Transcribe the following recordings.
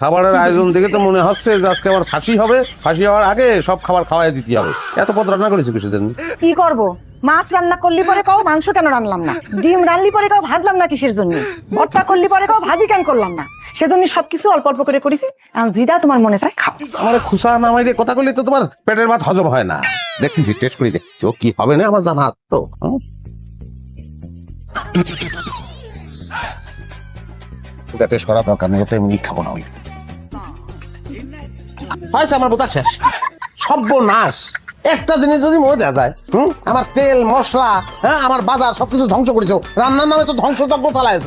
খাবারের আয়োজন দেখে তো মনে হচ্ছে যে আজকে আমার ফাঁসি হবে, ফাঁসি হওয়ার আগে সব খাবার খাওয়াই দিতে হবে। এত পদ রান্না করেছি কিছুদিন। কি করব? মাছ রান্না করলি পরে কাও মাংস কেন রান্নলাম না, ডিম রান্নলি পরে কাও ভাজলাম না কিসের জন্য, ভর্তা করলি পরে কাও ভাজি কেন করলাম না, সেজন্য সবকিছু অল্প অল্প করে করেছি। এখন যেটা তোমার মনে চায় খাও। আমার খুশা নামাই দিয়ে কথা বললে তো তোমার পেটের ভাত হজম হয় না। দেখতেছি, টেস্ট করে দেখছি ও কি হবে না আমার জানা তো। টেস্ট করা দরকার নেই, তো এমনি খাবো না। ওই হয়েছে আমার বোতা শেষ, সর্বনাশ। একটা জিনিস যদি মজা যায়, আমার তেল মশলা, হ্যাঁ আমার বাজার সবকিছু ধ্বংস করেছো। রান্নার নামে তো ধ্বংসযজ্ঞ চালায়।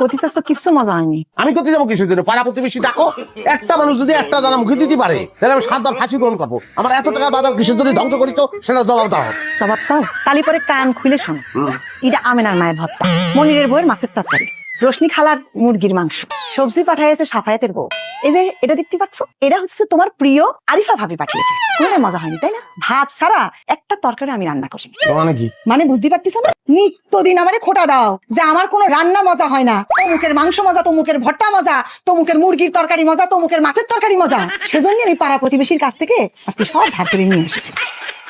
প্রতিশ্বাস কিচ্ছু মজা হয়নি। আমি করতে যাবো কিছু দিনে, পাড়া প্রতিবেশী ডাকো। একটা মানুষ যদি একটা জানা মুখে দিতে পারে তাহলে আমি 7 বার ফাঁসি গ্রহণ করবো। আমার এত টাকার বাজার কিসের জন্য ধ্বংস করেছো সেটা জবাব দাও। জবাব চাও? তালি পরে কান খুলে শোনো। এটা আমেনার মায়ের ভর্তা, মনিরের বউয়ের মাছের তরকারি, রোশনি খালার মুরগির মাংস, সবজি পাঠাইছে সাফায়াতের বউ। এই যে এটা দেখতে পাচ্ছ, এটা হচ্ছে তোমার প্রিয় আরিফা ভাবি পাঠিয়েছে। কোনো মজা হয়নি তাই না? ভাত ছাড়া একটা তরকারি আমি রান্না করি। মানে কি? মানে বুঝতে পারতেছ না? নিত্যদিন আমারে খোটা দাও যে আমার কোনো রান্না মজা হয় না। তমুকের মাংস মজা, তমুকের ভর্তা মজা, তমুকের মুরগির তরকারি মজা, তমুকের মাছের তরকারি মজা। সেজন্য আমি পাড়া প্রতিবেশীর কাছ থেকে আজকে সব ভাত করে নিয়ে এসেছি।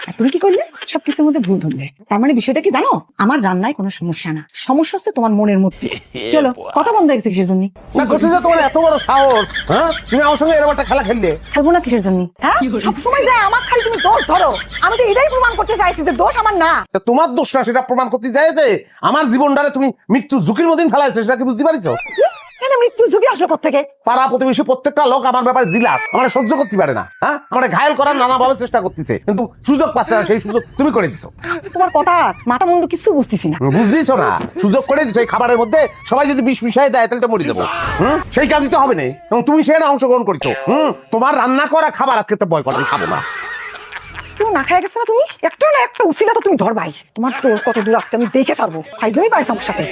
আর তুমি কি করলে? সবকিছুর মধ্যে ভুল ধরলে। তার মানে বিষয়টা কি জানো? আমার রান্নায় কোনো সমস্যা না, সমস্যা হচ্ছে তোমার মনের মধ্যে। কি হলো? কথা বন্ধ হয়ে গেছে কিসের জন্য? না করছে যে তোমার এত বড় সাহস, হ্যাঁ তুমি আমার সঙ্গে এরকম একটা খেলা খেললে। খেলবো না কিসের জন্য? হ্যাঁ, সবসময় যায় আমার খালি তুমি দোষ ধরো। আমি তো এটাই প্রমাণ করতে চাইছি যে দোষ আমার না। তোমার দোষ না, সেটা প্রমাণ করতে যায় যে আমার জীবনটারে তুমি মৃত্যু ঝুঁকির মধ্যে ফেলাইছো, সেটা কি বুঝতে পারছো? কেন মৃত্যু ঝুঁকি আসলো কোত্থেকে? পাড়া প্রতিবেশী প্রত্যেকটা লোক আমার ব্যাপারে জিলাস, আমার সহ্য করতে পারে না। হ্যাঁ, আমার ঘায়ল করার নানাভাবে চেষ্টা করতেছে, কিন্তু সুযোগ পাচ্ছে না। সেই সুযোগ তুমি করে দিছো। তোমার কথা মাথা মুন্ডু কিছু বুঝতেছি না। বুঝতেছো না? সুযোগ করে দিছো। এই খাবারের মধ্যে সবাই যদি বিষ মিশাই দেয় তাহলে তো মরে যাবো। সেই কাজই তো হবে না, এবং তুমি সেখানে অংশগ্রহণ করছো। তোমার রান্না করা খাবার আজকে তো বয়কট, আমি খাবো না। কেউ না খাই গেছে না তুমি? একটা না একটা উসিলা তো তুমি ধরবাই। তোমার তো কত দূর আজকে আমি দেখে ছাড়বো। ফাইজলামি পাইছো আমার সাথে।